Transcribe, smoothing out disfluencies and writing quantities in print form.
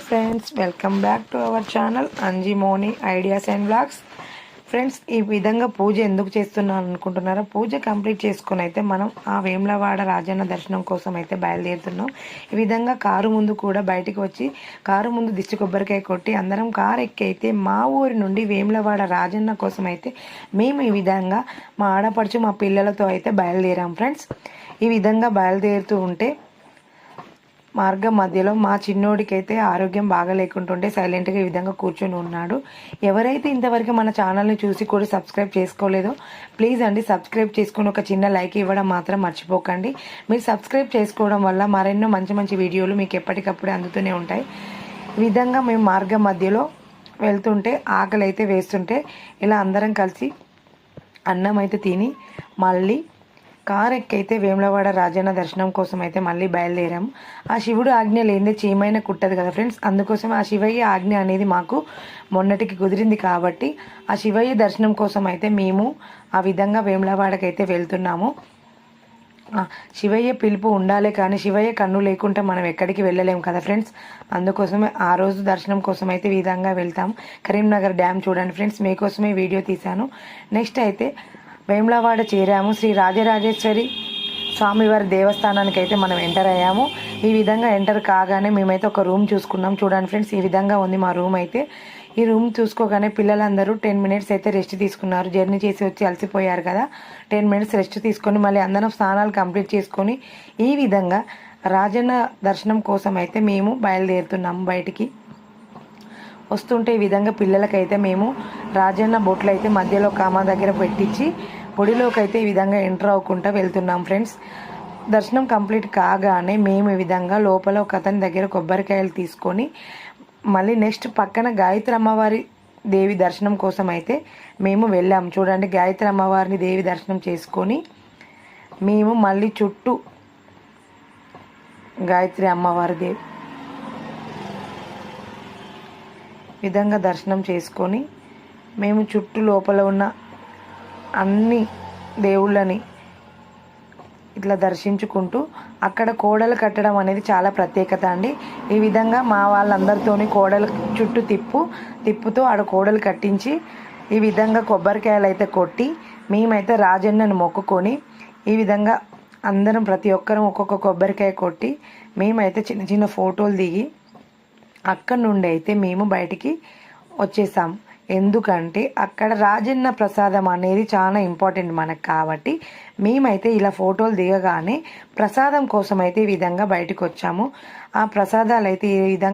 Friends, welcome back to our channel Anji Moni ideas and blogs. Friends, ఈ విధంగా పూజ ఎందుకు చేస్తున్నాను అనుకుంటున్నారా? పూజ కంప్లీట్ చేసుకుని అయితే మనం ఆ వేములవాడ రాజన్న దర్శనం కోసం అయితే బయలుదేరుతున్నాం. ఈ విధంగా కారు ముందు కూడా బయటికి వచ్చి కారు ముందు దిష్టి కొబ్బరికాయ కొట్టి అందరం కారు ఎక్కి అయితే మా ఊరి నుండి వేములవాడ రాజన్న కోసం అయితే మేము ఈ విధంగా మా ఆడపడుచు మా పిల్లలతో అయితే బయలుదేరాం. ఫ్రెండ్స్, ఈ విధంగా బయలుదేరుతూ ఉంటే మార్గం మధ్యలో మా చిన్నోడికి అయితే ఆరోగ్యం బాగా లేకుంటుంటే సైలెంట్గా ఈ విధంగా కూర్చొని ఉన్నాడు. ఎవరైతే ఇంతవరకు మన ఛానల్ని చూసి కూడా సబ్స్క్రైబ్ చేసుకోలేదో ప్లీజ్ అండి సబ్స్క్రైబ్ చేసుకొని ఒక చిన్న లైక్ ఇవ్వడం మాత్రం మర్చిపోకండి. మీరు సబ్స్క్రైబ్ చేసుకోవడం వల్ల మరెన్నో మంచి మంచి వీడియోలు మీకు ఎప్పటికప్పుడే అందుతూనే ఉంటాయి. ఈ విధంగా మేము మార్గం మధ్యలో వెళ్తుంటే ఆకలి అయితే వేస్తుంటే ఇలా అందరం కలిసి అన్నం అయితే తిని మళ్ళీ కారు ఎక్కైతే వేములవాడ రాజన్న దర్శనం కోసం అయితే మళ్ళీ బయలుదేరాము. ఆ శివుడు ఆజ్ఞ లేనిదే చీమైన కుట్టదు కదా ఫ్రెండ్స్. అందుకోసం ఆ శివయ్య ఆజ్ఞ అనేది మాకు మొన్నటికి కుదిరింది కాబట్టి ఆ శివయ్య దర్శనం కోసం అయితే మేము ఆ విధంగా వేములవాడకి అయితే వెళ్తున్నాము. శివయ్య పిలుపు ఉండాలి కానీ శివయ్య కన్ను లేకుంటే మనం ఎక్కడికి వెళ్ళలేము కదా ఫ్రెండ్స్. అందుకోసమే ఆ రోజు దర్శనం కోసం అయితే ఈ విధంగా వెళ్తాం. కరీంనగర్ డ్యామ్ చూడండి ఫ్రెండ్స్, మీకోసమే వీడియో తీశాను. నెక్స్ట్ అయితే వేములవాడ చేరాము. శ్రీ రాజరాజేశ్వరి స్వామివారి దేవస్థానానికి అయితే మనం ఎంటర్ అయ్యాము. ఈ విధంగా ఎంటర్ కాగానే మేమైతే ఒక రూమ్ చూసుకున్నాం. చూడండి ఫ్రెండ్స్, ఈ విధంగా ఉంది మా రూమ్ అయితే. ఈ రూమ్ చూసుకోగానే పిల్లలందరూ 10 మినిట్స్ అయితే రెస్ట్ తీసుకున్నారు. జర్నీ చేసి వచ్చి అలసిపోయారు కదా, 10 మినిట్స్ రెస్ట్ తీసుకొని మళ్ళీ అందరం స్నానాలు కంప్లీట్ చేసుకొని ఈ విధంగా రాజన్న దర్శనం కోసం అయితే మేము బయలుదేరుతున్నాము. బయటికి వస్తుంటే ఈ విధంగా పిల్లలకైతే మేము రాజన్న బొట్లు అయితే మధ్యలో కామా దగ్గర పెట్టించి గుడిలోకి అయితే ఈ విధంగా ఎంటర్ అవ్వకుండా వెళ్తున్నాం. ఫ్రెండ్స్, దర్శనం కంప్లీట్ కాగానే మేము ఈ విధంగా లోపల ఒక అతని దగ్గర కొబ్బరికాయలు తీసుకొని మళ్ళీ నెక్స్ట్ పక్కన గాయత్రి అమ్మవారి దేవి దర్శనం కోసం అయితే మేము వెళ్ళాము. చూడండి, గాయత్రి అమ్మవారిని దేవి దర్శనం చేసుకొని మేము మళ్ళీ చుట్టూ గాయత్రి అమ్మవారి దేవి విధంగా దర్శనం చేసుకొని మేము చుట్టూ లోపల ఉన్న అన్ని దేవుళ్ళని ఇట్లా దర్శించుకుంటూ అక్కడ కోడలు కట్టడం అనేది చాలా ప్రత్యేకత అండి. ఈ విధంగా మా వాళ్ళందరితోని కోడలు చుట్టూ తిప్పుతూ ఆడ కోడలు కట్టించి ఈ విధంగా కొబ్బరికాయలు అయితే కొట్టి మేమైతే రాజన్నను మొక్కుకొని ఈ విధంగా అందరం ప్రతి ఒక్కరం ఒక్కొక్క కొబ్బరికాయ కొట్టి మేమైతే చిన్న చిన్న ఫోటోలు దిగి అక్కడ నుండి అయితే మేము బయటికి వచ్చేసాం. ఎందుకంటే అక్కడ రాజన్న ప్రసాదం అనేది చాలా ఇంపార్టెంట్ మనకు కాబట్టి మేమైతే ఇలా ఫోటోలు దిగగానే ప్రసాదం కోసం అయితే ఈ విధంగా బయటకు వచ్చాము. ఆ ప్రసాదాలు అయితే ఈ విధంగా